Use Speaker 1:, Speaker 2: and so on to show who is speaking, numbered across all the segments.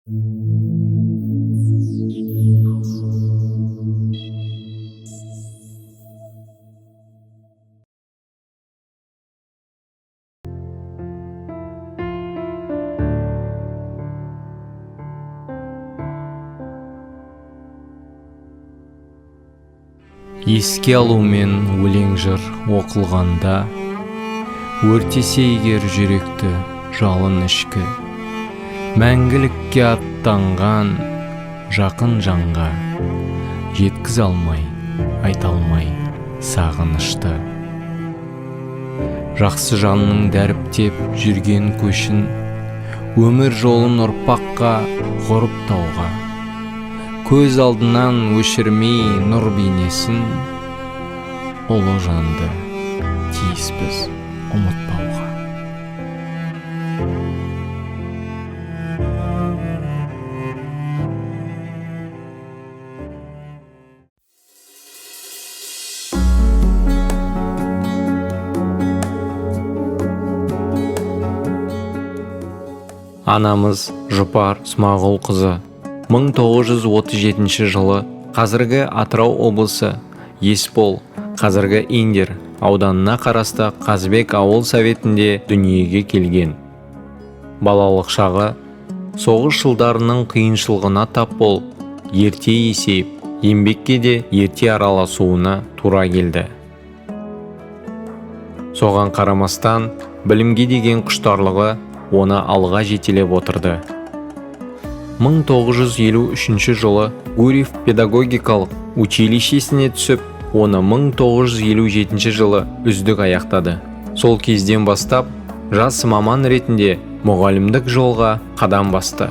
Speaker 1: Еске алумен өлең жыр оқылғанда, өртесе егер жүректі жалын ішкі, мәңгілікке аттанған жақын жанға, жеткізе алмай, айта алмай сағынышты. Жақсы жанның дәріптеп жүрген көшін, өмір жолын ұрпаққа ғұрып тауға, көз алдынан өшірмей нұр бейнесін, ұлы жанды тиіспіз ұмытпауға. Анамыз Жұпар Смағұлқызы 1937 жылы қазіргі Атырау облысы Есбол, қазіргі Индер ауданына қарасты Қазбек ауыл советінде дүниеге келген. Балалық шағы соғыс жылдарының қиыншылығына тап болып, ерте есейіп, еңбекке де ерте араласуына тура келді. Соған қарамастан, білімге деген құштарлығы оны алға жетелеп отырды. 1953 жылы Гурьев педагогикалық училищесіне түсіп, оны 1957 жылы үздік аяқтады. Сол кезден бастап, жас маман ретінде мұғалімдік жолға қадам басты.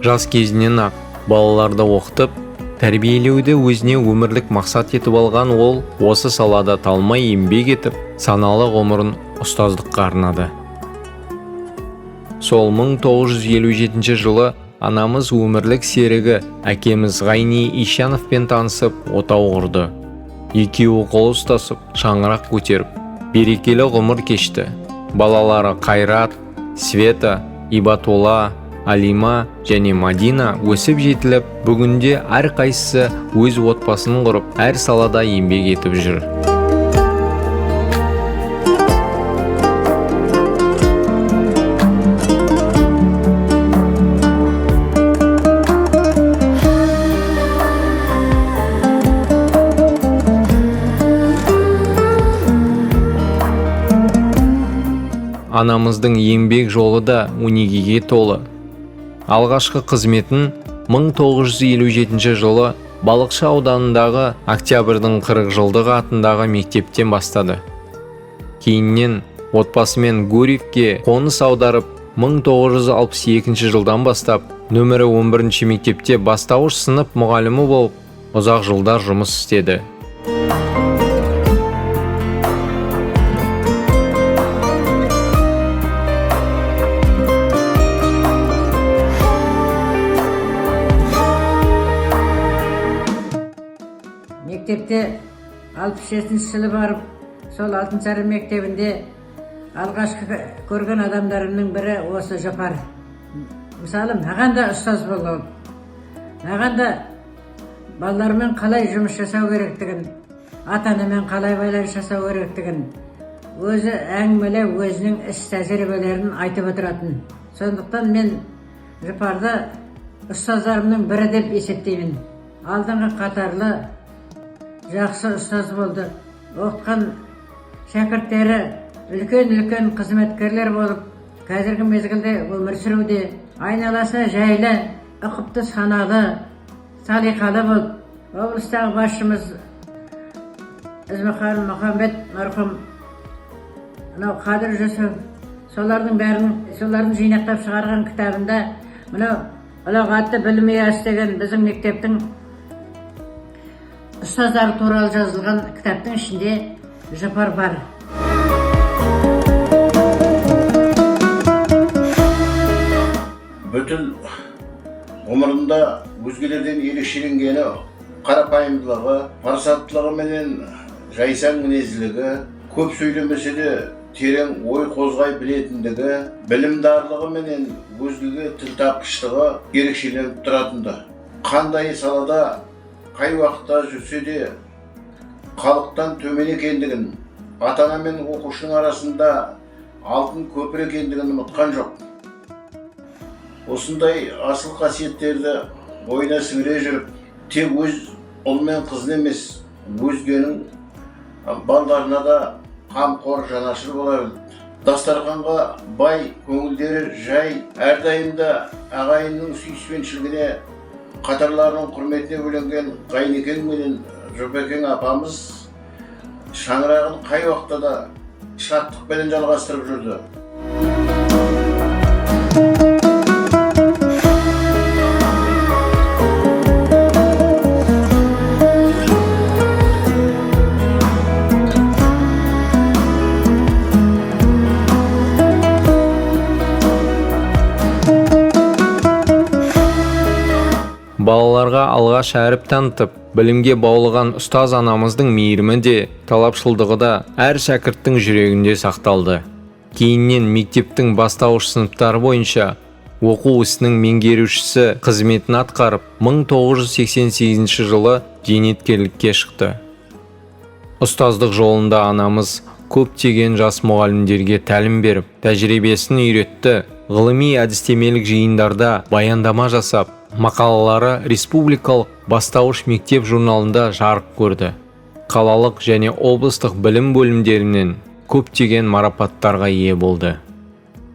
Speaker 1: Жас кезінен ақ балаларды оқытып, тәрбиелеуді өзіне өмірлік мақсат етіп алған ол, осы салада талмай еңбек етіп, саналы ғұмырын ұстаздыққа арнады. Сол 1957 жылы анамыз өмірлік серігі әкеміз Ғайни Ишановпен танысып, отау құрды. Екеуі қол ұстасып, шаңырақ көтеріп, берекелі ғұмыр кешті. Балалары Қайрат, Света, Ибатолла, Алима және Мадина өсіп жетіліп, бүгінде әрқайсысы өз отбасын құрып, әр салада еңбек етіп жүр. Анамыздың еңбек жолы да өнегеге толы. Алғашқы қызметін 1957 жылы Балықшы ауданындағы Октябрьдің 40 жылдығы атындағы мектептен бастады. Кейіннен отбасымен Гурьевке қоныс аударып, 1962 жылдан бастап нөмірі 11 мектепте бастауыш сынып мұғалімі болып, ұзақ жылдар жұмыс істеді.
Speaker 2: Мектепте 67 жылы барып, сол Алтынсары мектебінде алғашқы көрген адамдарымның бірі осы Жұпар. Мысалы, маған да ұстаз болды. Маған да балалармен қалай жұмыс жасау керектігін, ата-анамен қалай байланыс жасау керектігін, өзі әңгімелеп, өзінің іс тәжірибелерін айтып отыратын. Сондықтан мен Жұпарды ұстаздарымның бірі деп есептеймін. Алдыңғы қатарлы жақсы ұстаз болды. Оқытқан шәкірттері үлкен қызметкерлер болып, қазіргі мезгілде өмір сүруде. Айналасы жайлы, ұқыпты, саналы, салиқалы болып, облыстағы басшымыз Ізмұхан Мұхамбет марқұм, Қадыр Жүсіп, солардың жинақтап шығарған кітабында ұлағатты білім ұясы деген біздің мектептің ұстаздары туралы жазылған кітаптың ішінде Жұпар бар.
Speaker 3: Бүтін ғұмырында өзгелерден ерекшеленгені қарапайымдылығы, парасаттылығы менен жайсаң мінезділігі, көп сөйлемесе де терең ой қозғай білетіндігі, білімдарлығы менен өзгеге тіл тапқыштығы ерекшеленіп тұратынды. Қандай салада, қай уақытта жүрсе де халықтан төмен екендігін, ата-ана мен оқушының арасында алтын көпір екендігін ұмытқан жоқ. Осындай асыл қасиеттерді ойына сіңіре жүріп, тек өз ұл мен қызын емес, өзгенің балдарына да қамқор жанашыр бола білді. Дастарханға бай, көңілдері жай, әрдайымда ағайынның сүйіспеншілігіне, қатарларының құрметіне бөленген Ғайнекең менен Жұпекең апамыз шаңырағын қай уақытта да шаттықпен жалғастырып жүрді.
Speaker 1: Балаларға алғаш әріп танытып, білімге баулыған ұстаз анамыздың мейірімі де, талапшылдығы да әр шәкірттің жүрегінде сақталды. Кейіннен мектептің бастауыш сыныптары бойынша оқу ісінің меңгерушісі қызметін атқарып, 1988 жылы зейнеткерлікке шықты. Ұстаздық жолында анамыз көптеген жас мұғалімдерге тәлім беріп, тәжірибесін үйретті, ғылыми әдістемелік жиындарда баяндама жасап, мақалалары республикалық бастауыш мектеп журналында жарық көрді. Қалалық және облыстық білім бөлімдерінен көптеген марапаттарға ие болды.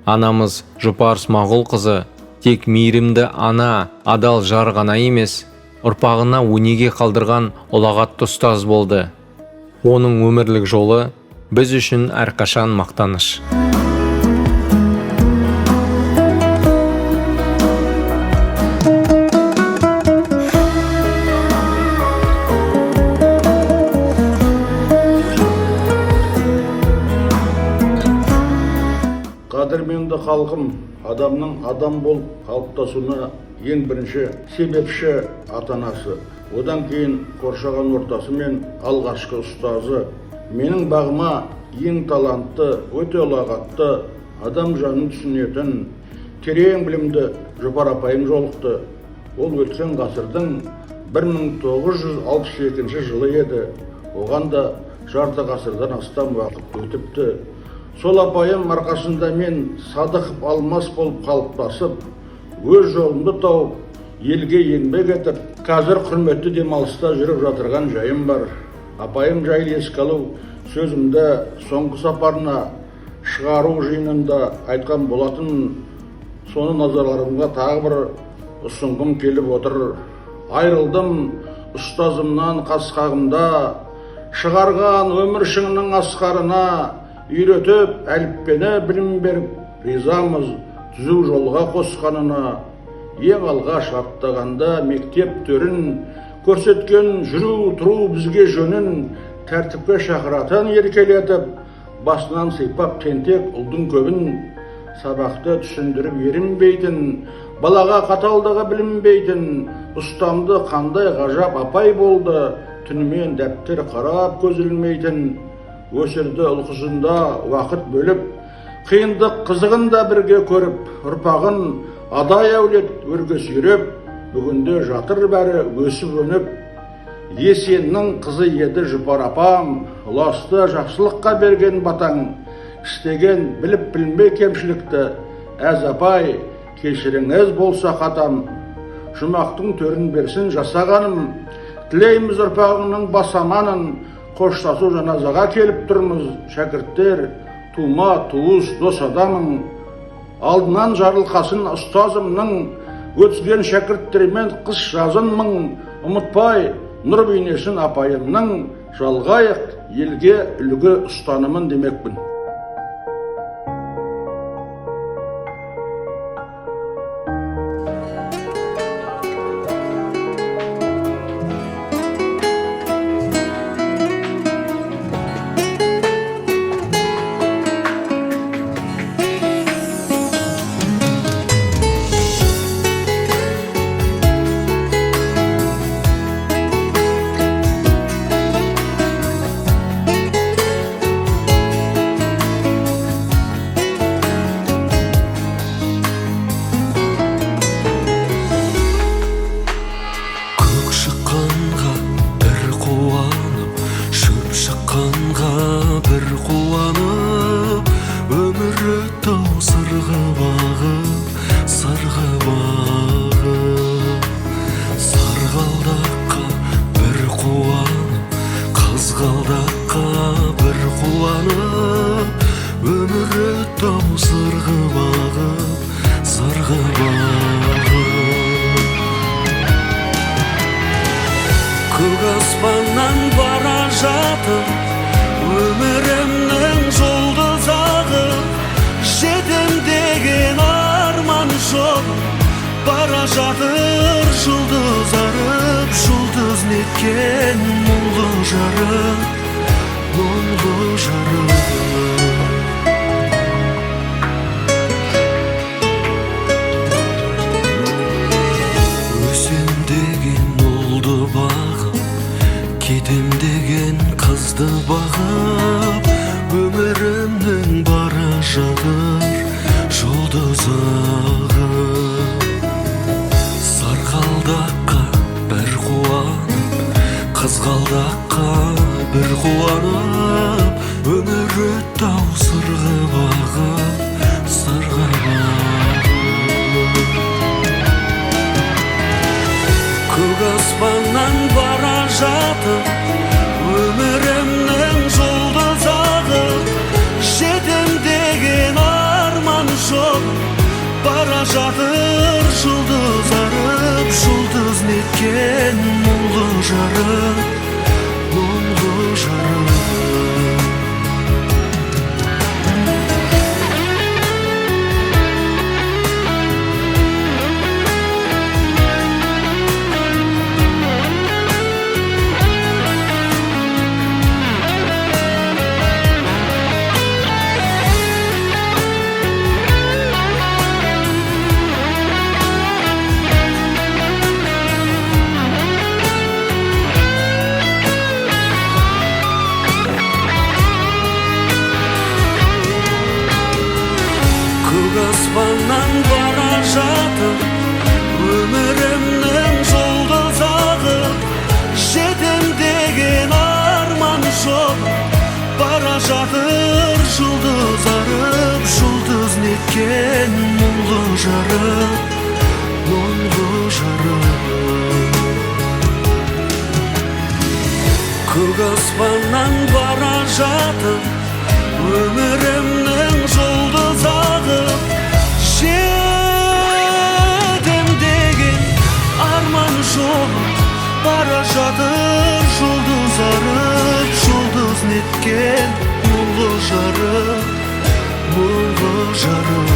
Speaker 1: Анамыз Жұпар Смағұлқызы тек мейірімді ана, адал жар ғана емес, ұрпағына өнеге қалдырған ұлағатты ұстаз болды. Оның өмірлік жолы біз үшін әрқашан мақтаныш.
Speaker 4: Қадірменді халқым, адамның адам болып қалыптасуына ең бірінші себепші ата-анасы, одан кейін қоршаған ортасы мен алғашқы ұстазы. Менің бағыма ең талантты, өте ұлағатты, адам жанын түсінетін, терең білімді Жұпар апайым жолықты. Ол өткен ғасырдың 1962 жылы еді. Оған да жарты ғасырдан астам уақыт өтіпті. Сол апайым арқасында мен Садықов Алмас болып қалыптасып, өз жолымды тауып, елге еңбек етіп, қазір құрметті демалыста жүріп жатырған жайым бар. Апайым жайлы еске алу сөзімді соңғы сапарына шығару жиынында айтқан болатын. Соны назарларымға тағы бір ұсынғым келіп отыр. Айрылдым ұстазымнан қасқағымда, шығарған өмір шыңның асқарына, үйретіп әліппені білім беріп, ризамыз түзу жолға қосқанына. Ең алғаш аттағанда мектеп төрін, көрсеткен жүру тұру бізге жөнін, тәртіпке шақыратын еркелетіп, басынан сипап тентек ұлдың көбін, сабақты түсіндіріп ерінбейтін, балаға қаталдығы білінбейтін, ұстамды қандай ғажап апай болды, түнімен дәптер қарап көз ілмейтін. Өсірді ұлқысында уақыт бөліп, қиындық қызығын да бірге көріп, ұрпағын адай әулет өрге сүйреп, бүгінде жатыр бәрі өсіп өніп. Есеннің қызы еді Жұпар апам, ұласты жақсылыққа берген батаң, істеген біліп білмей кемшілікті, әз апай, кешіріңіз болса қатам. Жұмақтың төрін берсін жасағаным, тілейміз ұрпағының бас аманын. Қоштасу жаназаға келіп тұрмыз, шәкірттер, тума, туыс, дос адамың. Алдынан жарылқасын ұстазымның, өтсген шәкірттермен қыс жазын мың. Ұмытпай, нұр бейнесін апайымның, жалғайық елге үлгі ұстанымын демекпін.
Speaker 5: аспаннан бара жатыр өмірімнің жұлдыз ағып, жетем деген арман жоқ, бара жатыр жұлдыз арып, жұлдыз неткен мұңлы жарық, мұңлы жарық. Өсем деген ұлды бағып, кетем деген қызды бағып, өмірімнің бара жатыр жұлдыз ағып. Сарғалдаққа бір қуанып, қызғалдаққа бір қуанып, өмір өтті ау сырғы бағып, сырға бағып. Көк аспаннан бара жатыр өмірімнің жұлдыз ағып, жетем деген арман жоқ, бара жатыр жұлдыз арып, жұлдыз неткен мұңлы жарық, мұңлы жарық. Көк аспаннан бара жатыр өмірімнің жұлдыз ағып, жетем деген арман жоқ, бара жатыр жұлдыз арып, жұлдыз неткен мұңлы жарық, мұңлы жарық. Көк аспаннан бара жатыр өмірімнің жұлдыз ағып, жетем деген арман жоқ, бара жатыр жұлдыз арып, жұлдыз неткен мұңлы жарық, мұңлы жарық.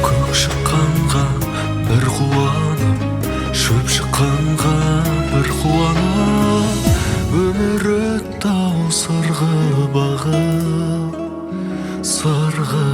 Speaker 5: Көк шыққанға бір қуанып, шөп шыққанға бір қуанып, өмір өтті ау сырғы бағып, сырғы